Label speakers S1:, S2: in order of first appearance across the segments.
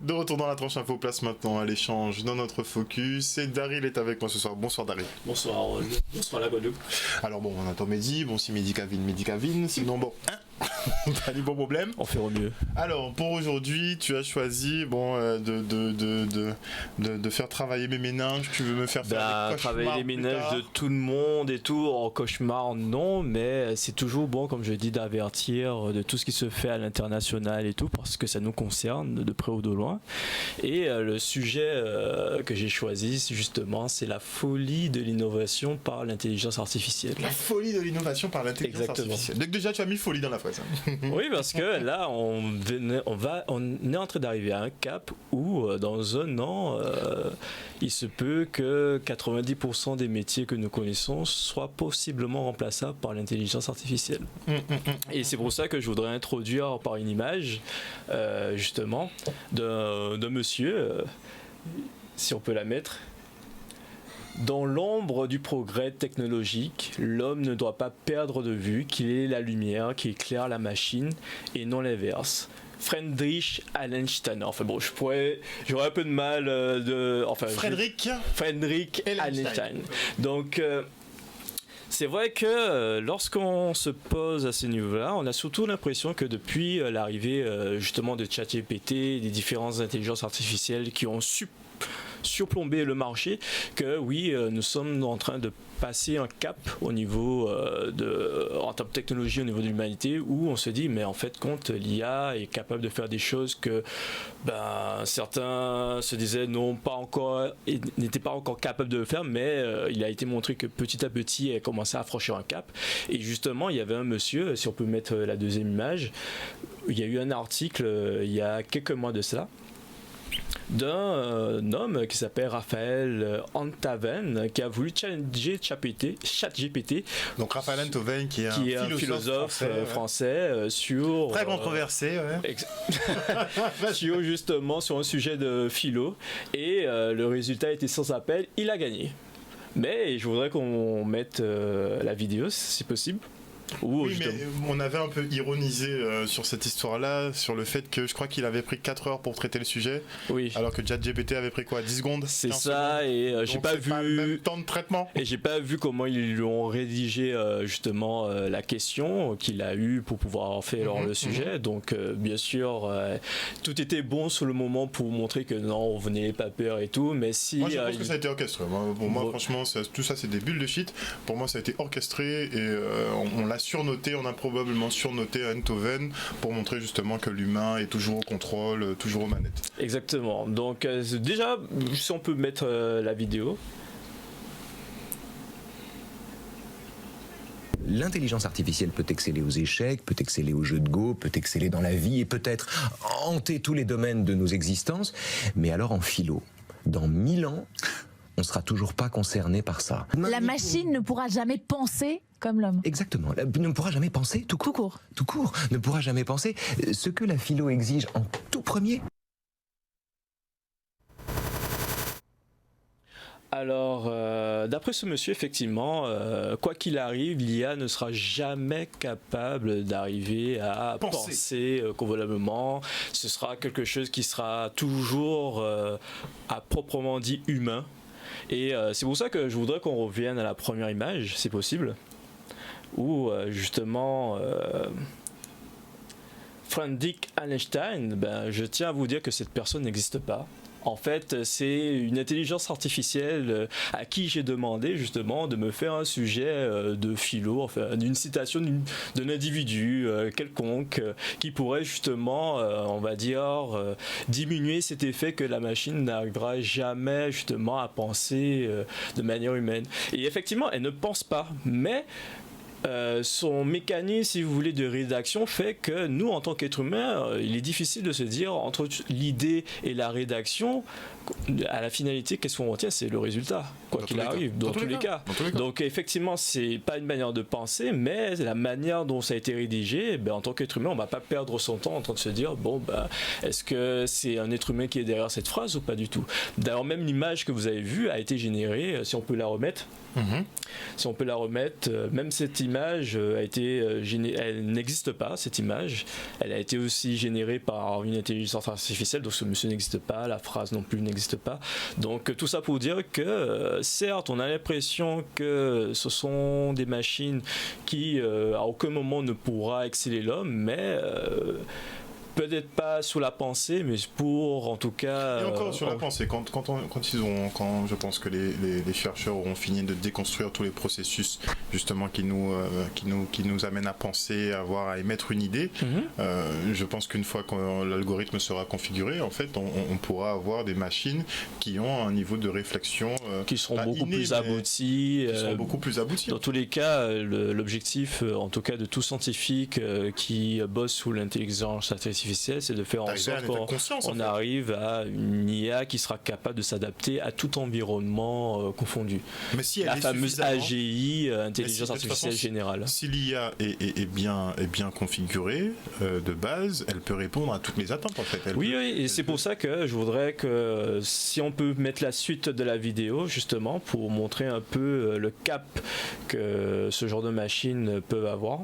S1: De retour dans la tranche info, place maintenant à l'échange dans notre focus. Et Daryl est avec moi ce soir. Bonsoir Daryl.
S2: Bonsoir, bonsoir la Guadeloupe.
S1: Alors bon, on attend Mehdi. Bon, si Mehdi Cavine. Sinon bon, t'as des bons problèmes.
S2: On fait au mieux.
S1: Alors pour aujourd'hui, tu as choisi de faire travailler mes méninges. Tu veux me faire faire des cauchemars
S2: travailler les ménages de tout le monde et tout. En cauchemar, non, mais c'est toujours bon, comme je dis, d'avertir de tout ce qui se fait à l'international et tout, parce que ça nous concerne de près ou de loin. Et le sujet que j'ai choisi, justement, c'est la folie de l'innovation par l'intelligence artificielle.
S1: La folie de l'innovation par l'intelligence artificielle. Donc déjà, tu as mis folie dans la phrase.
S2: Oui, parce que là, on est en train d'arriver à un cap où, dans un an, il se peut que 90% des métiers que nous connaissons soient possiblement remplaçables par l'intelligence artificielle. Et c'est pour ça que je voudrais introduire par une image, justement, d'un monsieur, si on peut la mettre. Dans l'ombre du progrès technologique, l'homme ne doit pas perdre de vue qu'il est la lumière qui éclaire la machine et non l'inverse. Friedrich Einstein. Enfin bon, j'aurais un peu de mal Friedrich Einstein. Donc c'est vrai que lorsqu'on se pose à ce niveau-là, on a surtout l'impression que depuis l'arrivée justement de ChatGPT, des différentes intelligences artificielles qui ont surplomber le marché, que oui, nous sommes en train de passer un cap au niveau en termes de technologie au niveau de l'humanité, où on se dit mais en fait compte l'IA est capable de faire des choses que certains se disaient n'étaient pas encore capables de le faire, mais il a été montré que petit à petit elle commençait à franchir un cap. Et justement il y avait un monsieur, si on peut mettre la deuxième image, il y a eu un article il y a quelques mois de cela d'un homme qui s'appelle Raphaël Enthoven, qui a voulu challenger ChatGPT.
S1: Donc Raphaël Enthoven qui est un philosophe
S2: français sur...
S1: Très controversé,
S2: sur un sujet de philo. Et le résultat était sans appel, il a gagné. Mais je voudrais qu'on mette la vidéo, si possible.
S1: Oui, mais on avait un peu ironisé sur cette histoire-là, sur le fait que je crois qu'il avait pris 4 heures pour traiter le sujet, alors que ChatGPT avait pris quoi, 10 secondes?
S2: C'est ça, secondes. Et j'ai pas vu
S1: le même temps de traitement.
S2: Et j'ai pas vu comment ils lui ont rédigé justement la question qu'il a eue pour pouvoir faire le sujet. Donc bien sûr, tout était bon sur le moment pour montrer que non, vous n'ayez pas peur et tout, mais si...
S1: Moi je pense que ça a été orchestré. Pour moi franchement, tout ça c'est des bulles de shit. Pour moi ça a été orchestré et on l'a surnoté, on a probablement surnoté Enthoven pour montrer justement que l'humain est toujours au contrôle, toujours aux manettes.
S2: Exactement. Donc déjà, si on peut mettre la vidéo.
S3: L'intelligence artificielle peut exceller aux échecs, peut exceller aux jeux de Go, peut exceller dans la vie et peut-être hanter tous les domaines de nos existences. Mais alors en philo, dans 1000 ans, on ne sera toujours pas concerné par ça.
S4: La machine ne pourra jamais penser comme l'homme.
S3: Exactement. Ne pourra jamais penser tout court. Tout court. Ne pourra jamais penser ce que la philo exige en tout premier.
S2: Alors, d'après ce monsieur, effectivement, quoi qu'il arrive, l'IA ne sera jamais capable d'arriver à penser convenablement. Ce sera quelque chose qui sera toujours, à proprement dit, humain. Et c'est pour ça que je voudrais qu'on revienne à la première image, si possible, où justement Friedrich Einstein, je tiens à vous dire que cette personne n'existe pas. En fait, c'est une intelligence artificielle à qui j'ai demandé justement de me faire un sujet de philo, enfin d'une citation d'un individu quelconque qui pourrait justement, on va dire, diminuer cet effet que la machine n'arrivera jamais justement à penser de manière humaine. Et effectivement, elle ne pense pas, mais son mécanisme, si vous voulez, de rédaction fait que nous, en tant qu'êtres humains, il est difficile de se dire entre l'idée et la rédaction, à la finalité, qu'est-ce qu'on retient? C'est le résultat, quoi qu'il arrive, dans tous les cas. Donc effectivement, c'est pas une manière de penser, mais la manière dont ça a été rédigé, en tant qu'être humain, on va pas perdre son temps en train de se dire, est-ce que c'est un être humain qui est derrière cette phrase ou pas du tout? D'ailleurs, même l'image que vous avez vue a été générée, si on peut la remettre. Si on peut la remettre, même cette image a été elle n'existe pas, cette image. Elle a été aussi générée par une intelligence artificielle, donc ce monsieur n'existe pas, la phrase non plus n'existe pas. Donc tout ça pour dire que certes, on a l'impression que ce sont des machines qui à aucun moment ne pourra exceller l'homme, mais peut-être pas sous la pensée, mais pour en tout cas.
S1: Et encore sur la pensée, quand je pense que les chercheurs auront fini de déconstruire tous les processus justement qui nous amènent à penser, à émettre une idée, je pense qu'une fois que l'algorithme sera configuré, en fait, on pourra avoir des machines qui ont un niveau de réflexion
S2: qui seront beaucoup plus aboutis. Dans tous les cas, l'objectif, en tout cas de tout scientifique qui bosse sous l'intelligence artificielle, c'est de faire en sorte qu'on arrive à une IA qui sera capable de s'adapter à tout environnement confondu.
S1: Mais si
S2: la fameuse AGI, intelligence artificielle générale.
S1: Si l'IA est bien configurée de base, elle peut répondre à toutes les attentes en fait.
S2: Oui, et c'est pour ça que je voudrais que si on peut mettre la suite de la vidéo justement pour montrer un peu le cap que ce genre de machines peuvent avoir.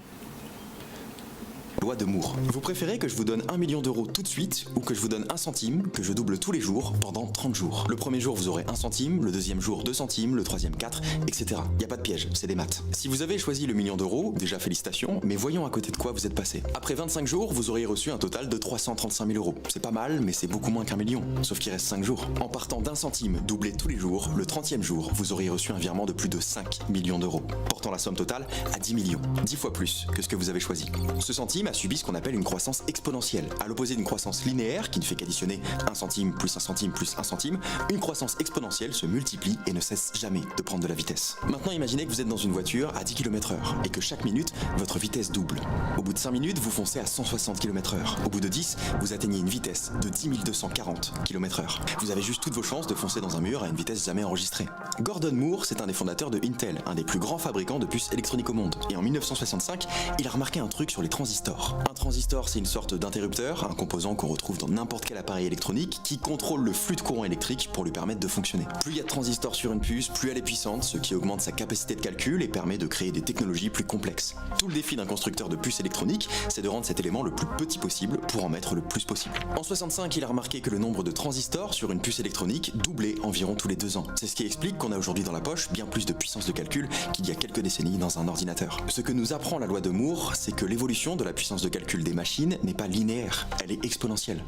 S5: Loi de Moore. Vous préférez que je vous donne 1 million d'euros tout de suite ou que je vous donne 1 centime que je double tous les jours pendant 30 jours? Le premier jour vous aurez 1 centime, le deuxième jour 2 centimes, le troisième 4, etc. Il n'y a pas de piège, c'est des maths. Si vous avez choisi le million d'euros, déjà félicitations, mais voyons à côté de quoi vous êtes passé. Après 25 jours, vous auriez reçu un total de 335 000 euros. C'est pas mal, mais c'est beaucoup moins qu'1 million, sauf qu'il reste 5 jours. En partant d'1 centime doublé tous les jours, le 30e jour, vous auriez reçu un virement de plus de 5 millions d'euros, portant la somme totale à 10 millions. 10 fois plus que ce que vous avez choisi. Ce centime a subi ce qu'on appelle une croissance exponentielle. À l'opposé d'une croissance linéaire qui ne fait qu'additionner 1 centime plus 1 centime plus 1 centime, une croissance exponentielle se multiplie et ne cesse jamais de prendre de la vitesse. Maintenant imaginez que vous êtes dans une voiture à 10 km/h et que chaque minute, votre vitesse double. Au bout de 5 minutes, vous foncez à 160 km/h. Au bout de 10, vous atteignez une vitesse de 10 240 km/h. Vous avez juste toutes vos chances de foncer dans un mur à une vitesse jamais enregistrée. Gordon Moore, c'est un des fondateurs de Intel, un des plus grands fabricants de puces électroniques au monde. Et en 1965, il a remarqué un truc sur les transistors. Un transistor, c'est une sorte d'interrupteur, un composant qu'on retrouve dans n'importe quel appareil électronique qui contrôle le flux de courant électrique pour lui permettre de fonctionner. Plus il y a de transistors sur une puce, plus elle est puissante, ce qui augmente sa capacité de calcul et permet de créer des technologies plus complexes. Tout le défi d'un constructeur de puces électroniques, c'est de rendre cet élément le plus petit possible pour en mettre le plus possible. En 65, il a remarqué que le nombre de transistors sur une puce électronique doublait environ tous les 2 ans. C'est ce qui explique qu'on a aujourd'hui dans la poche bien plus de puissance de calcul qu'il y a quelques décennies dans un ordinateur. Ce que nous apprend la loi de Moore, c'est que l'évolution de la puissance de calcul des machines n'est pas linéaire, elle est exponentielle.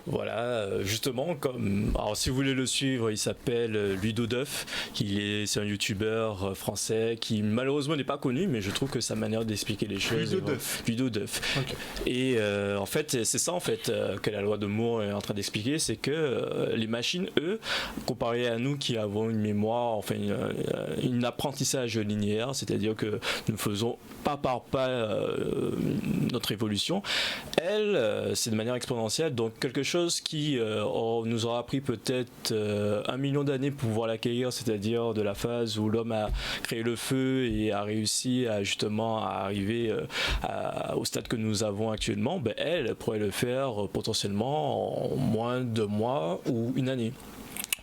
S2: Voilà, justement, alors si vous voulez le suivre, il s'appelle Ludo Duff, c'est un youtubeur français qui malheureusement n'est pas connu, mais je trouve que sa manière d'expliquer les choses. Ludo Duff. Okay. Et en fait, c'est ça en fait que la loi de Moore est en train d'expliquer, c'est que les machines, eux, comparé à nous qui avons une mémoire, enfin un apprentissage linéaire, c'est-à-dire que nous faisons pas par pas notre évolution, elles, c'est de manière exponentielle, donc quelque chose qui nous aura pris peut-être 1 million d'années pour pouvoir l'acquérir, c'est-à-dire de la phase où l'homme a créé le feu et a réussi à justement à arriver au stade que nous avons actuellement, elle pourrait le faire potentiellement en moins de mois ou une année.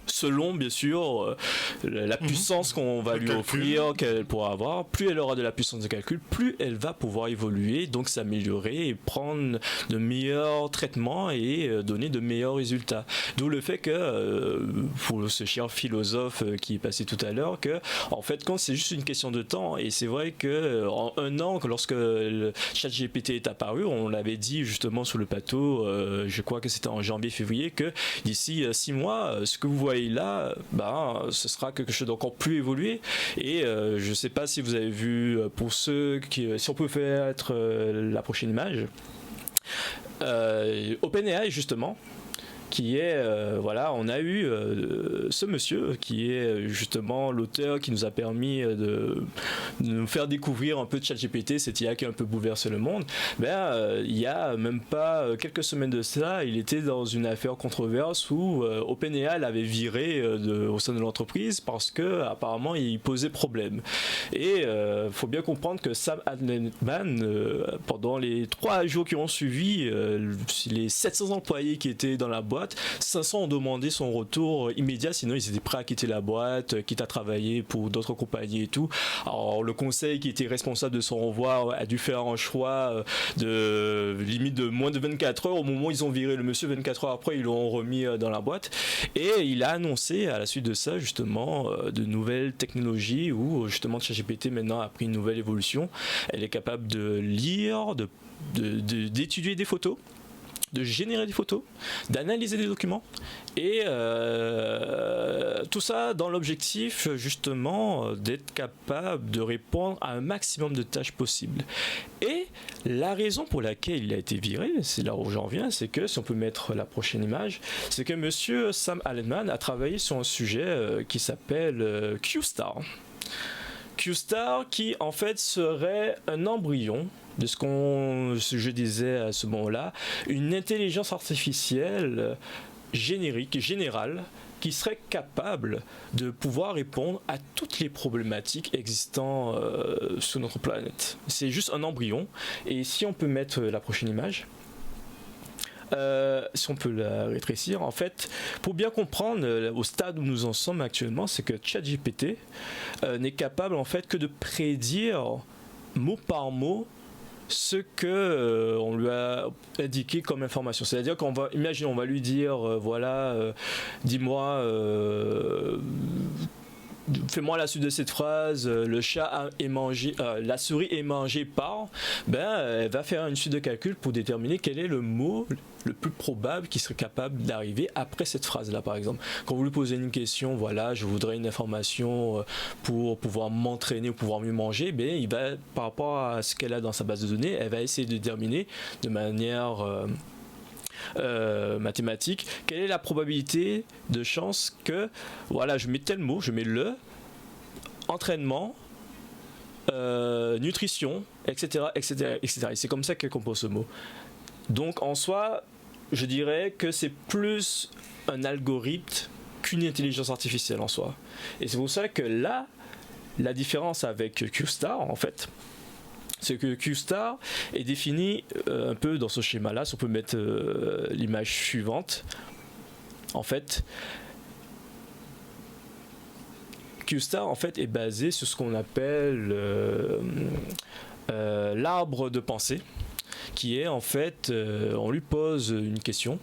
S2: Selon bien sûr la puissance qu'on va lui offrir, qu'elle pourra avoir, plus elle aura de la puissance de calcul, plus elle va pouvoir évoluer, donc s'améliorer et prendre de meilleurs traitements et donner de meilleurs résultats. D'où le fait que, pour ce cher philosophe qui est passé tout à l'heure, que en fait quand c'est juste une question de temps, et c'est vrai que en 1 an, lorsque le ChatGPT est apparu, on l'avait dit justement sur le plateau, je crois que c'était en janvier-février, que d'ici 6 mois, ce que vous voyez là, ce sera quelque chose d'encore plus évolué. Et je ne sais pas si vous avez vu, pour ceux qui, si on peut faire la prochaine image, OpenAI justement, qui est, on a eu ce monsieur qui est justement l'auteur qui nous a permis de nous faire découvrir un peu de ChatGPT, cette IA qui a un peu bouleversé le monde. Il y a même pas quelques semaines de cela, il était dans une affaire controverse où OpenAI l'avait viré au sein de l'entreprise parce que apparemment il posait problème. Et faut bien comprendre que Sam Altman, pendant les 3 jours qui ont suivi, les 700 employés qui étaient dans la boîte, boîte. 500 ont demandé son retour immédiat, sinon ils étaient prêts à quitter la boîte, quitte à travailler pour d'autres compagnies et tout. Alors le conseil qui était responsable de son renvoi a dû faire un choix de limite de moins de 24 heures. Au moment où ils ont viré le monsieur, 24 heures après, ils l'ont remis dans la boîte. Et il a annoncé à la suite de ça justement de nouvelles technologies où justement ChatGPT maintenant a pris une nouvelle évolution. Elle est capable de lire, d'étudier des photos, de générer des photos, d'analyser des documents et tout ça dans l'objectif justement d'être capable de répondre à un maximum de tâches possibles. Et la raison pour laquelle il a été viré, c'est là où j'en reviens, c'est que si on peut mettre la prochaine image, c'est que monsieur Sam Altman a travaillé sur un sujet qui s'appelle QStar. QStar qui en fait serait un embryon de ce que je disais à ce moment-là, une intelligence artificielle générale, qui serait capable de pouvoir répondre à toutes les problématiques existant sur notre planète. C'est juste un embryon. Et si on peut mettre la prochaine image, si on peut la rétrécir, en fait, pour bien comprendre au stade où nous en sommes actuellement, c'est que ChatGPT n'est capable en fait que de prédire mot par mot ce que on lui a indiqué comme information. C'est-à-dire qu'on va, imaginons, on va lui dire, dis-moi, fais-moi la suite de cette phrase, le chat est mangé, la souris est mangée par, elle va faire une suite de calculs pour déterminer quel est le mot le plus probable qui serait capable d'arriver après cette phrase-là, par exemple. Quand vous lui posez une question, voilà, je voudrais une information pour pouvoir m'entraîner ou pouvoir mieux manger, il va, par rapport à ce qu'elle a dans sa base de données, elle va essayer de déterminer de manière mathématique, quelle est la probabilité de chance que, voilà, je mets tel mot, je mets le entraînement, nutrition, etc., etc., etc. Et c'est comme ça qu'elle compose ce mot. Donc en soi, je dirais que c'est plus un algorithme qu'une intelligence artificielle en soi. Et c'est pour ça que là, la différence avec QStar, en fait, c'est que QStar est défini un peu dans ce schéma-là. Si on peut mettre l'image suivante, en fait, QStar en fait est basé sur ce qu'on appelle l'arbre de pensée, qui est en fait, on lui pose une question.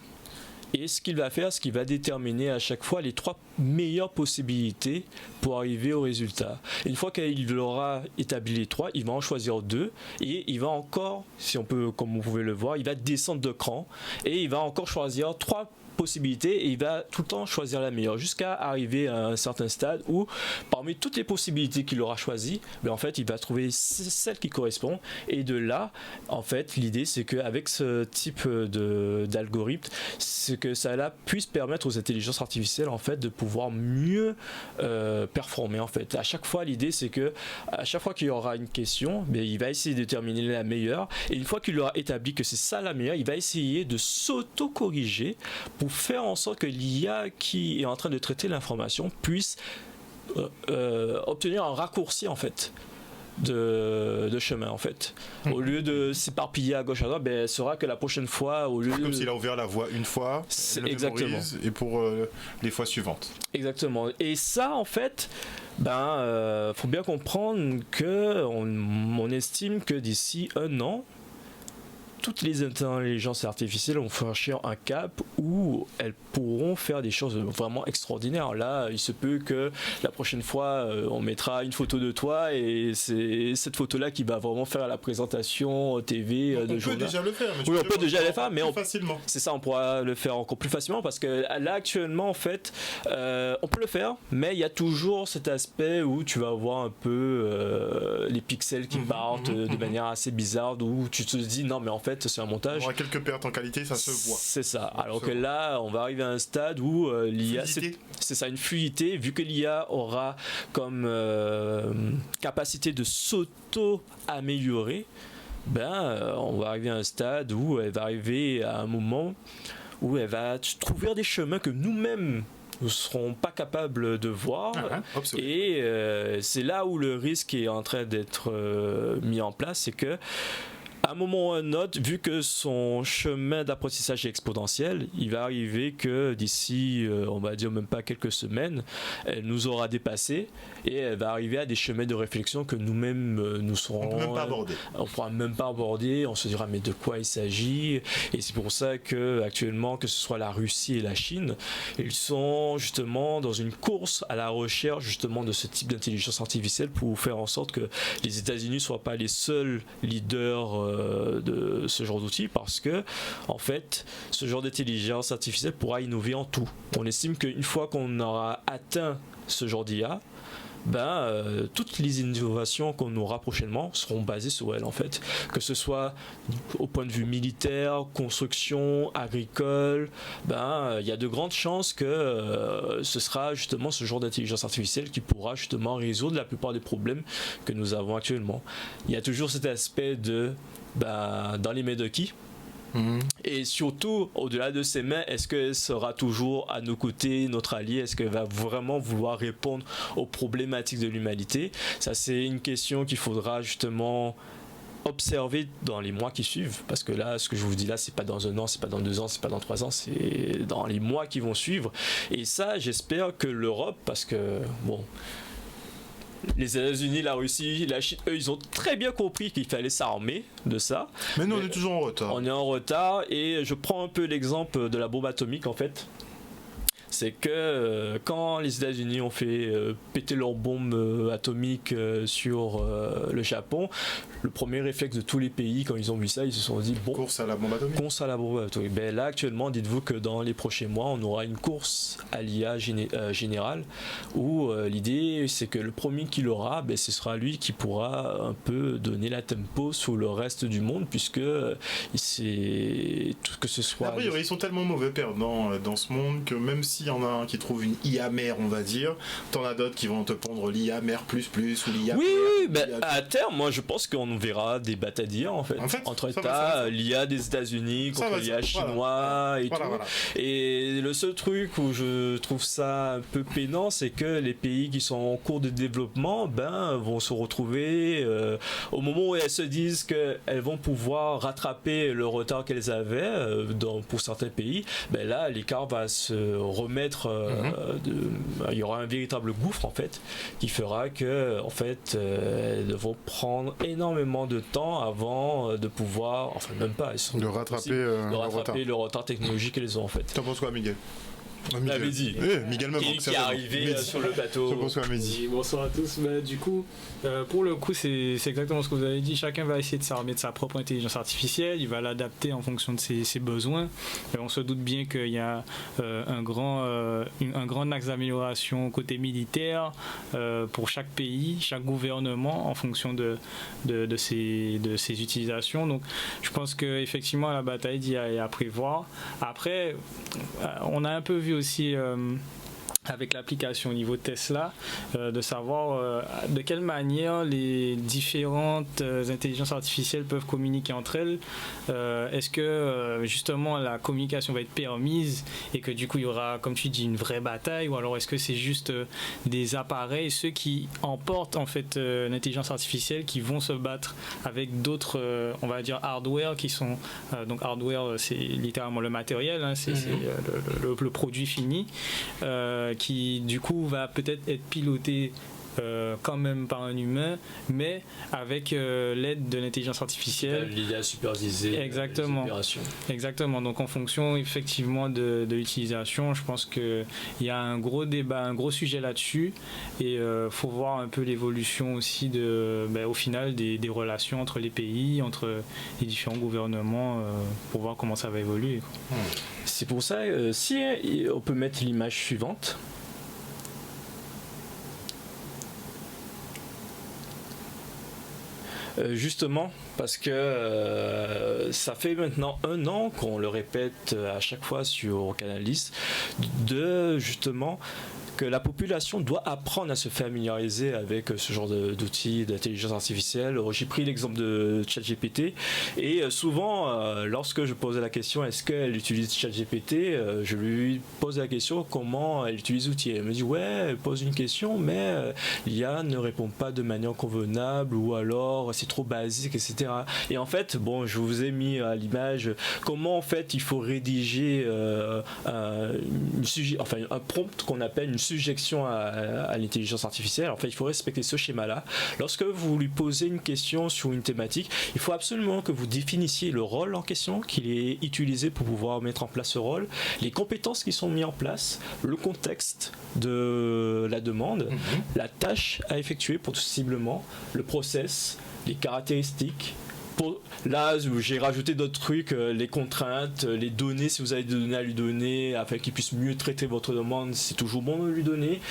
S2: Et ce qu'il va faire, c'est qu'il va déterminer à chaque fois les 3 meilleures possibilités pour arriver au résultat. Une fois qu'il aura établi les 3, il va en choisir 2 et il va encore, si on peut, comme vous pouvez le voir, il va descendre de cran et il va encore choisir 3 possibilités et il va tout le temps choisir la meilleure jusqu'à arriver à un certain stade où parmi toutes les possibilités qu'il aura choisies, en fait il va trouver celle qui correspond. Et de là, en fait, l'idée c'est qu'avec ce type d'algorithme, c'est que ça là puisse permettre aux intelligences artificielles en fait de pouvoir mieux performer. En fait, à chaque fois, l'idée c'est que à chaque fois qu'il y aura une question, il va essayer de déterminer la meilleure, et une fois qu'il aura établi que c'est ça la meilleure, il va essayer de s'auto-corriger pour faire en sorte que l'IA qui est en train de traiter l'information puisse obtenir un raccourci en fait de chemin en fait. Au lieu de s'éparpiller à gauche à droite, elle saura que la prochaine fois, au lieu
S1: comme s'il a ouvert la voie une fois, elle le mémorise, et pour les fois suivantes. Exactement.
S2: Et ça en fait, faut bien comprendre que on estime que d'ici 1 an, toutes les intelligences artificielles vont franchir un cap où elles pourront faire des choses vraiment extraordinaires. Là, il se peut que la prochaine fois, on mettra une photo de toi et c'est cette photo-là qui va vraiment faire la présentation TV de journal. On peut déjà le faire. Oui, on peut déjà le faire, mais facilement. C'est ça, on pourra le faire encore plus facilement parce que là, actuellement, en fait, on peut le faire, mais il y a toujours cet aspect où tu vas voir un peu les pixels qui partent de manière assez bizarre, où tu te dis non, mais en fait, c'est un montage.
S1: On aura quelques pertes en qualité, ça se voit.
S2: C'est ça. Alors que là, on va arriver à un stade où l'IA, c'est ça, une fluidité, vu que l'IA aura comme capacité de s'auto-améliorer, on va arriver à un stade où elle va arriver à un moment où elle va trouver des chemins que nous-mêmes ne serons pas capables de voir. Et c'est là où le risque est en train d'être mis en place, c'est que à un moment ou un autre, vu que son chemin d'apprentissage est exponentiel, il va arriver que d'ici, on va dire même pas quelques semaines, elle nous aura dépassé et elle va arriver à des chemins de réflexion que nous-mêmes nous serons.
S1: On peut même pas aborder.
S2: On pourra même pas aborder. On se dira mais de quoi il s'agit? Et c'est pour ça que actuellement, que ce soit la Russie et la Chine, ils sont justement dans une course à la recherche justement de ce type d'intelligence artificielle pour faire en sorte que les États-Unis ne soient pas les seuls leaders de ce genre d'outils, parce que en fait ce genre d'intelligence artificielle pourra innover en tout. On estime qu'une fois qu'on aura atteint ce genre d'IA, toutes les innovations qu'on aura prochainement seront basées sur elle en fait, que ce soit au point de vue militaire, construction, agricole. Il y a de grandes chances que ce sera justement ce genre d'intelligence artificielle qui pourra justement résoudre la plupart des problèmes que nous avons actuellement. Il y a toujours cet aspect de dans les mains de qui? Et surtout, au-delà de ses mains, est-ce qu'elle sera toujours à nos côtés, notre allié? Est-ce qu'elle va vraiment vouloir répondre aux problématiques de l'humanité? Ça, c'est une question qu'il faudra justement observer dans les mois qui suivent, parce que là, ce que je vous dis là, c'est pas dans un an, c'est pas dans 2 ans, c'est pas dans 3 ans, c'est dans les mois qui vont suivre. Et ça, j'espère que l'Europe, parce que les États-Unis, la Russie, la Chine, eux, ils ont très bien compris qu'il fallait s'armer de ça.
S1: Mais nous, on est toujours en retard.
S2: On est en retard, et je prends un peu l'exemple de la bombe atomique en fait. C'est que quand les États-Unis ont fait péter leur bombe atomique sur le Japon, le premier réflexe de tous les pays quand ils ont vu ça, ils se sont dit
S1: course à la bombe atomique.
S2: Course à la bombe atomique. Là actuellement, dites-vous que dans les prochains mois, on aura une course à l'IA générale où l'idée c'est que le premier qui l'aura, ce sera lui qui pourra un peu donner la tempo sur le reste du monde, puisque c'est tout que ce soit.
S1: Après, ils sont tellement mauvais perdants dans ce monde que même s'il y en a un qui trouve une IA mère, on va dire, t'en as d'autres qui vont te pondre l'IA mère plus ou l'IA.
S2: Oui, à terme, moi je pense qu'on verra des batailles d'IA en fait entre États, l'IA des États-Unis contre l'IA chinois et tout. Voilà. Et le seul truc où je trouve ça un peu peinant, c'est que les pays qui sont en cours de développement vont se retrouver au moment où elles se disent qu'elles vont pouvoir rattraper le retard qu'elles avaient pour certains pays. Là, l'écart va se remettre. Il y aura un véritable gouffre en fait qui fera que en fait elles devront prendre énormément de temps avant de pouvoir, enfin même pas,
S1: de rattraper
S2: le retard technologique qu'elles ont en fait.
S1: T'en penses quoi, Miguel? Miguel
S2: qui est arrivé sur le bateau.
S6: Bonsoir à tous. Du coup, pour le coup, c'est exactement ce que vous avez dit. Chacun va essayer de s'armer de sa propre intelligence artificielle. Il va l'adapter en fonction de ses besoins. On se doute bien qu'il y a un grand axe d'amélioration côté militaire pour chaque pays, chaque gouvernement en fonction de ses utilisations. Donc, je pense qu'effectivement, la bataille d'IA est à prévoir. Après, on a un peu vu aussi avec l'application au niveau de Tesla, de savoir de quelle manière les différentes intelligences artificielles peuvent communiquer entre elles. Est-ce que justement la communication va être permise et que du coup il y aura, comme tu dis, une vraie bataille, ou alors est-ce que c'est juste des appareils, ceux qui emportent en fait l'intelligence artificielle, qui vont se battre avec d'autres, on va dire hardware, qui sont donc hardware, c'est littéralement le matériel, c'est le produit fini, qui du coup va peut-être être piloté quand même par un humain, mais avec l'aide de l'intelligence artificielle.
S2: L'idée à superviser.
S6: Exactement. Donc en fonction effectivement de l'utilisation, je pense qu'il y a un gros débat, un gros sujet là-dessus, et faut voir un peu l'évolution aussi au final des relations entre les pays, entre les différents gouvernements, pour voir comment ça va évoluer.
S2: C'est pour ça, si on peut mettre l'image suivante. Justement, parce que ça fait maintenant 1 an qu'on le répète à chaque fois sur Canal 10, de justement que la population doit apprendre à se familiariser avec ce genre d'outils d'intelligence artificielle. J'ai pris l'exemple de ChatGPT et souvent, lorsque je posais la question est-ce qu'elle utilise ChatGPT, je lui pose la question comment elle utilise l'outil. Elle me dit ouais, elle pose une question, mais l'IA ne répond pas de manière convenable ou alors c'est trop basique, etc. Et en fait, bon, je vous ai mis à l'image comment en fait il faut rédiger un prompt qu'on appelle une suggestion à l'intelligence artificielle. En fait, il faut respecter ce schéma-là. Lorsque vous lui posez une question sur une thématique, il faut absolument que vous définissiez le rôle en question qu'il est utilisé pour pouvoir mettre en place ce rôle, les compétences qui sont mises en place, le contexte de la demande, la tâche à effectuer possiblement, le process, les caractéristiques. Là, j'ai rajouté d'autres trucs, les contraintes, les données, si vous avez des données à lui donner afin qu'il puisse mieux traiter votre demande, c'est toujours bon de lui donner.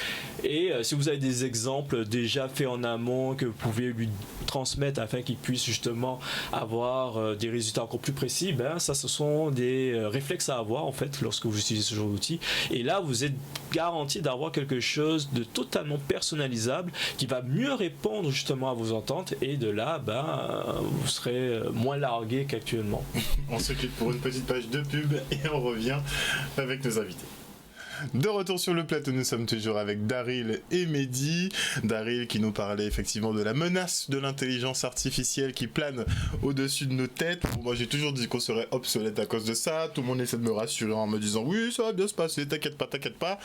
S2: Et si vous avez des exemples déjà faits en amont que vous pouvez lui transmettre afin qu'il puisse justement avoir des résultats encore plus précis, ben ça, ce sont des réflexes à avoir en fait lorsque vous utilisez ce genre d'outil. Et là, vous êtes garanti d'avoir quelque chose de totalement personnalisable qui va mieux répondre justement à vos attentes. Et de là, vous serez moins largué qu'actuellement.
S1: On se quitte pour une petite page de pub et on revient avec nos invités. De retour sur le plateau, nous sommes toujours avec Daryl et Mehdi. Daryl qui nous parlait effectivement de la menace de l'intelligence artificielle qui plane au-dessus de nos têtes. Bon, moi j'ai toujours dit qu'on serait obsolète à cause de ça. Tout le monde essaie de me rassurer en me disant oui, ça va bien se passer, t'inquiète pas.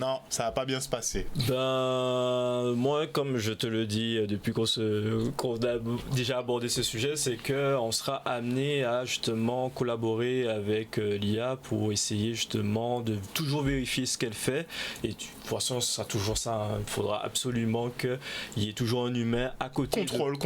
S1: Non, ça va pas bien se passer.
S2: Moi, comme je te le dis depuis qu'on a déjà abordé ce sujet, c'est qu'on sera amené à justement collaborer avec l'IA pour essayer justement de toujours vérifier ce qu'elle fait. Et de toute façon, ce sera toujours ça. Hein. Il faudra absolument qu'il y ait toujours un humain à côté. Contrôle.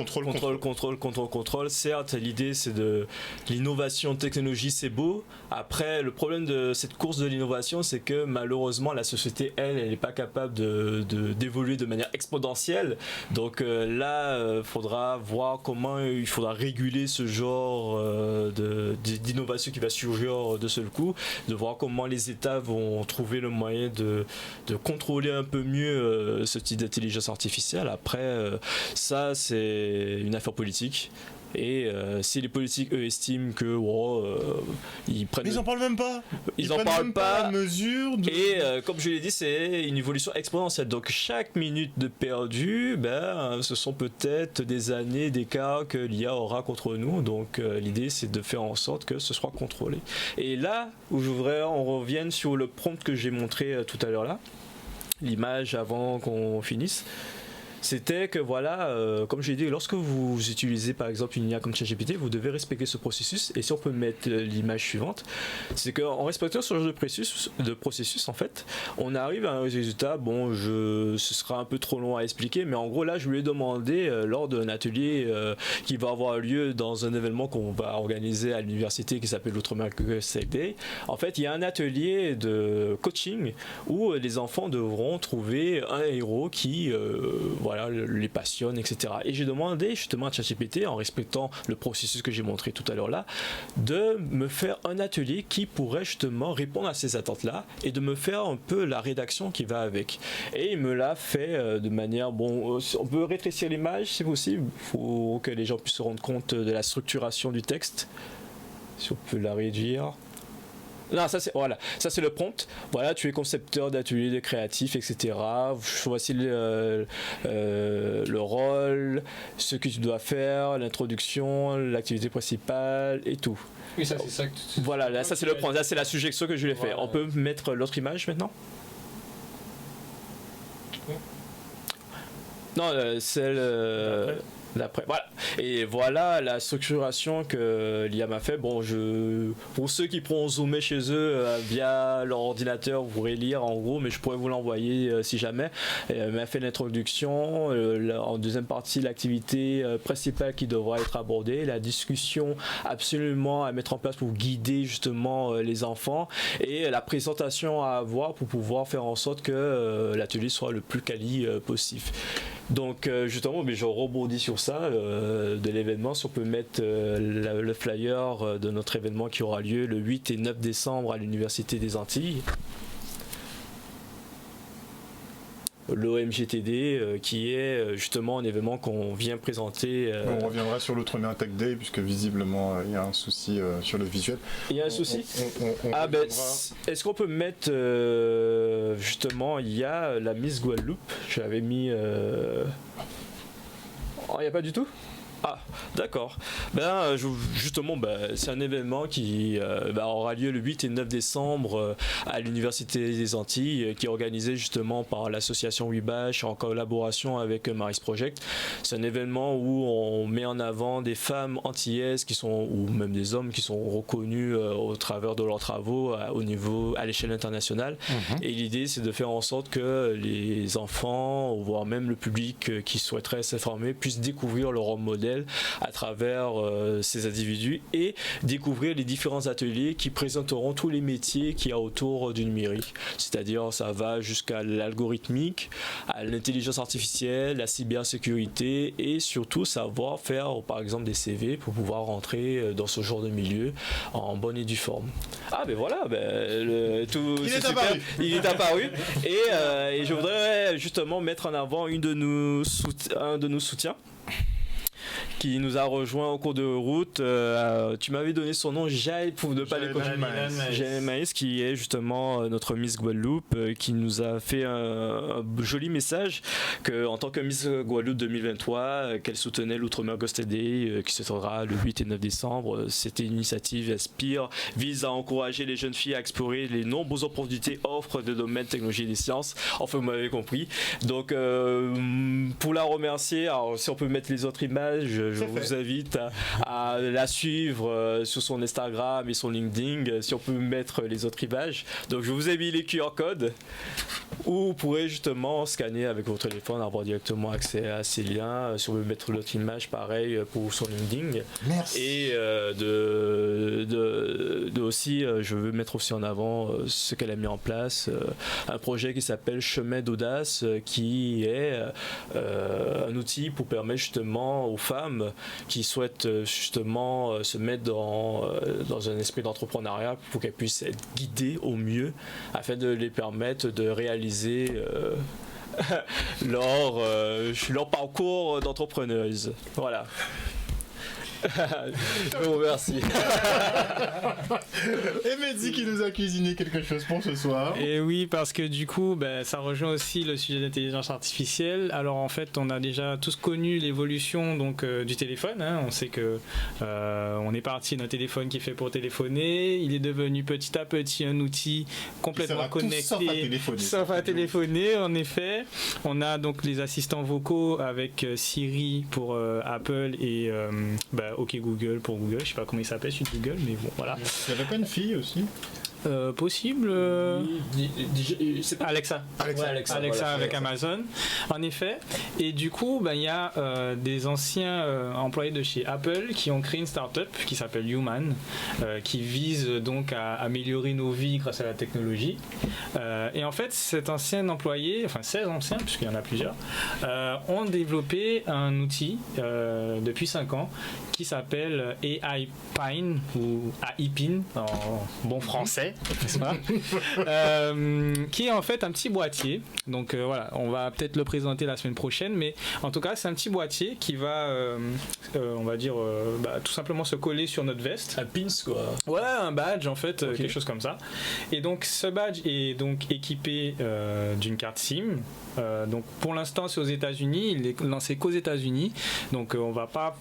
S2: Certes, l'idée c'est de l'innovation, technologie, c'est beau. Après, le problème de cette course de l'innovation, c'est que malheureusement, la société, elle n'est pas capable d'évoluer de manière exponentielle. Donc là, faudra voir comment il faudra réguler ce genre d'innovation qui va surgir de seul coup, de voir comment les États vont trouver le moyen de contrôler un peu mieux ce type d'intelligence artificielle. Après, ça, c'est une affaire politique. Et si les politiques eux estiment que ils prennent,
S1: mais ils en parlent même pas.
S2: Ils en parlent pas.
S1: La mesure de...
S2: Et comme je l'ai dit, c'est une évolution exponentielle. Donc chaque minute de perdu, ce sont peut-être des années d'écart que l'IA aura contre nous. Donc l'idée c'est de faire en sorte que ce soit contrôlé. Et là où je voudrais on revienne sur le prompt que j'ai montré tout à l'heure là, l'image avant qu'on finisse. C'était que voilà, comme je l'ai dit, lorsque vous utilisez par exemple une IA comme ChatGPT, vous devez respecter ce processus. Et si on peut mettre l'image suivante, c'est qu'en respectant ce genre de processus, en fait, on arrive à un résultat. Bon, ce sera un peu trop long à expliquer, mais en gros là, je lui ai demandé lors d'un atelier qui va avoir lieu dans un événement qu'on va organiser à l'université qui s'appelle l'Outre-mer Safe Day. En fait, il y a un atelier de coaching où les enfants devront trouver un héros qui les passionne, etc. Et j'ai demandé justement à ChatGPT, en respectant le processus que j'ai montré tout à l'heure là, de me faire un atelier qui pourrait justement répondre à ces attentes-là et de me faire un peu la rédaction qui va avec. Et il me l'a fait de manière... Bon, on peut rétrécir l'image si possible, il faut que les gens puissent se rendre compte de la structuration du texte. Si on peut la réduire... Non, ça c'est le prompt. Voilà, tu es concepteur d'ateliers de créatifs, etc. Voici le rôle, ce que tu dois faire, l'introduction, l'activité principale et tout.
S6: Oui, ça c'est ça.
S2: Voilà, là ça c'est le prompt. Là c'est la suggestion que je lui ai fait. On peut mettre l'autre image maintenant ? Non, celle d'après. Voilà. Et voilà la structuration que l'IA m'a fait. Bon, pour ceux qui pourront zoomer chez eux via leur ordinateur, vous pourrez lire en gros, mais je pourrais vous l'envoyer si jamais. Elle m'a fait l'introduction. En deuxième partie, l'activité principale qui devra être abordée, la discussion absolument à mettre en place pour guider justement les enfants et la présentation à avoir pour pouvoir faire en sorte que l'atelier soit le plus quali possible. Donc justement, mais je rebondis sur ça de l'événement. Si on peut mettre le flyer de notre événement qui aura lieu le 8 et 9 décembre à l'Université des Antilles. l'OMGTD, qui est justement un événement qu'on vient présenter.
S1: On reviendra sur l'Outre-mer Tech Day, puisque visiblement il y a un souci sur le visuel.
S2: Il y a un souci. Est-ce qu'on peut mettre justement, il y a la Miss Guadeloupe, j'avais mis... Oh, il n'y a pas du tout ? Ah, d'accord. Justement, c'est un événement qui aura lieu le 8 et 9 décembre à l'Université des Antilles, qui est organisé justement par l'association Wibash en collaboration avec Maris Project. C'est un événement où on met en avant des femmes antillaises ou même des hommes qui sont reconnus au travers de leurs travaux à l'échelle internationale. Et l'idée, c'est de faire en sorte que les enfants, voire même le public qui souhaiterait s'informer, puissent découvrir leur rôle modèle à travers ces individus et découvrir les différents ateliers qui présenteront tous les métiers qu'il y a autour du numérique. C'est-à-dire, ça va jusqu'à l'algorithmique, à l'intelligence artificielle, la cybersécurité et surtout savoir faire, par exemple, des CV pour pouvoir rentrer dans ce genre de milieu en bonne et due forme. Ah, ben voilà, il est apparu. Et je voudrais justement mettre en avant un de nos soutiens qui nous a rejoint au cours de route. Tu m'avais donné son nom, Jaël, pour ne pas l'écorcher. Jaël Maïs, qui est justement notre Miss Guadeloupe, qui nous a fait un joli message qu'en tant que Miss Guadeloupe 2023, qu'elle soutenait l'Outre-mer Ghost Day, qui se tiendra le 8 et 9 décembre. C'était une initiative Aspire, vise à encourager les jeunes filles à explorer les nombreuses opportunités offrent de domaine technologie et des sciences. Enfin, vous m'avez compris. Donc, pour la remercier, alors si on peut mettre les autres images, je vous invite à la suivre sur son Instagram et son LinkedIn, si on peut mettre les autres images. Donc je vous ai mis les QR codes où vous pourrez justement scanner avec votre téléphone, avoir directement accès à ces liens. Si on veut mettre l'autre image, pareil pour son LinkedIn.
S1: Merci.
S2: Et aussi, je veux mettre aussi en avant ce qu'elle a mis en place, un projet qui s'appelle Chemin d'Audace, qui est un outil pour permettre justement aux femmes qui souhaitent justement se mettre dans un esprit d'entrepreneuriat pour qu'elles puissent être guidées au mieux afin de les permettre de réaliser leur parcours d'entrepreneuse. Voilà. Je vous remercie.
S1: Et Mehdi qui nous a cuisiné quelque chose pour ce soir.
S6: Et oui, parce que du coup, ça rejoint aussi le sujet d'intelligence artificielle. Alors en fait, on a déjà tous connu l'évolution du téléphone. On sait que on est parti d'un téléphone qui est fait pour téléphoner. Il est devenu petit à petit un outil complètement connecté, sauf à téléphoner. En effet, on a donc les assistants vocaux avec Siri pour Apple et OK Google pour Google, je sais pas comment il s'appelle celui de Google, mais bon voilà.
S1: Il n'y avait pas une fille aussi
S6: possible.
S2: C'est pas
S6: Alexa.
S2: Alexa
S6: Voilà, avec Amazon, en effet. Et du coup, il y a des anciens employés de chez Apple qui ont créé une start-up qui s'appelle Human, qui vise donc à améliorer nos vies grâce à la technologie. Et en fait, cet ancien employé, enfin 16 anciens, puisqu'il y en a plusieurs, ont développé un outil depuis 5 ans qui s'appelle AI Pine ou AI Pin en bon français, n'est-ce pas qui est en fait un petit boîtier. Donc voilà, on va peut-être le présenter la semaine prochaine, mais en tout cas, c'est un petit boîtier qui va, on va dire, tout simplement se coller sur notre veste.
S2: Un pins, quoi.
S6: Ouais, un badge en fait, quelque chose comme ça. Et donc, ce badge est donc équipé d'une carte SIM. Donc pour l'instant c'est aux États-Unis, il est lancé qu'aux États-Unis, donc on va pas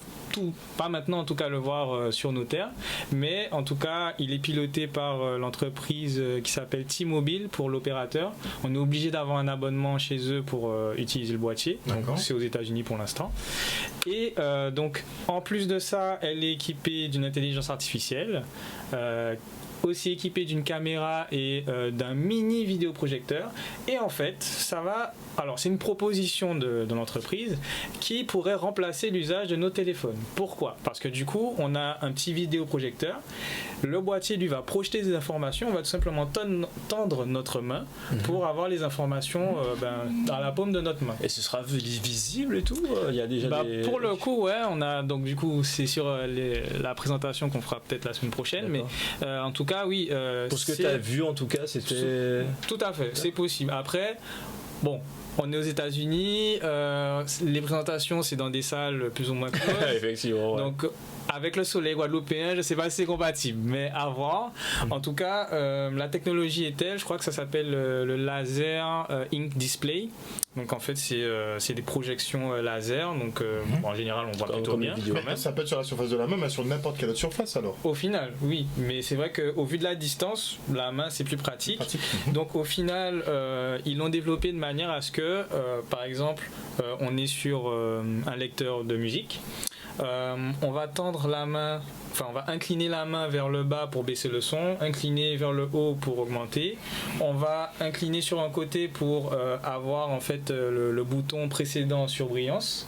S6: maintenant en tout cas le voir sur nos terres, mais en tout cas il est piloté par l'entreprise qui s'appelle T-Mobile pour l'opérateur. On est obligé d'avoir un abonnement chez eux pour utiliser le boîtier, donc c'est aux États-Unis pour l'instant. Et donc en plus de ça, elle est équipée d'une intelligence artificielle, aussi équipé d'une caméra et d'un mini vidéoprojecteur. Et en fait, c'est une proposition de l'entreprise qui pourrait remplacer l'usage de nos téléphones. Pourquoi ? Parce que du coup, on a un petit vidéoprojecteur. Le boîtier, lui, va projeter des informations. On va tout simplement tendre notre main pour avoir les informations dans la paume de notre main.
S2: Et ce sera visible et tout ? Il y a déjà
S6: Pour le coup, ouais, on a donc du coup, c'est sur la présentation qu'on fera peut-être la semaine prochaine. D'accord. Mais en tout cas, oui.
S2: Pour ce que tu as vu, en tout cas, c'était...
S6: Tout à fait, c'est possible. Après, bon, on est aux États-Unis, les présentations c'est dans des salles plus ou moins closes.
S2: Effectivement. Ouais.
S6: Donc avec le soleil guadeloupéen, je ne sais pas si c'est compatible, mais à voir. En tout cas, la technologie est telle, je crois que ça s'appelle le laser ink display. Donc en fait, c'est des projections laser. Donc en général, on voit plutôt bien.
S1: Mais ça peut être sur la surface de la main, mais sur n'importe quelle autre surface alors.
S6: Au final, oui. Mais c'est vrai qu'au vu de la distance, la main c'est plus pratique. Donc au final, ils l'ont développé de manière à ce que, par exemple, on est sur un lecteur de musique. On va tendre la main, on va incliner la main vers le bas pour baisser le son, incliner vers le haut pour augmenter. On va incliner sur un côté pour avoir en fait le bouton précédent sur brillance.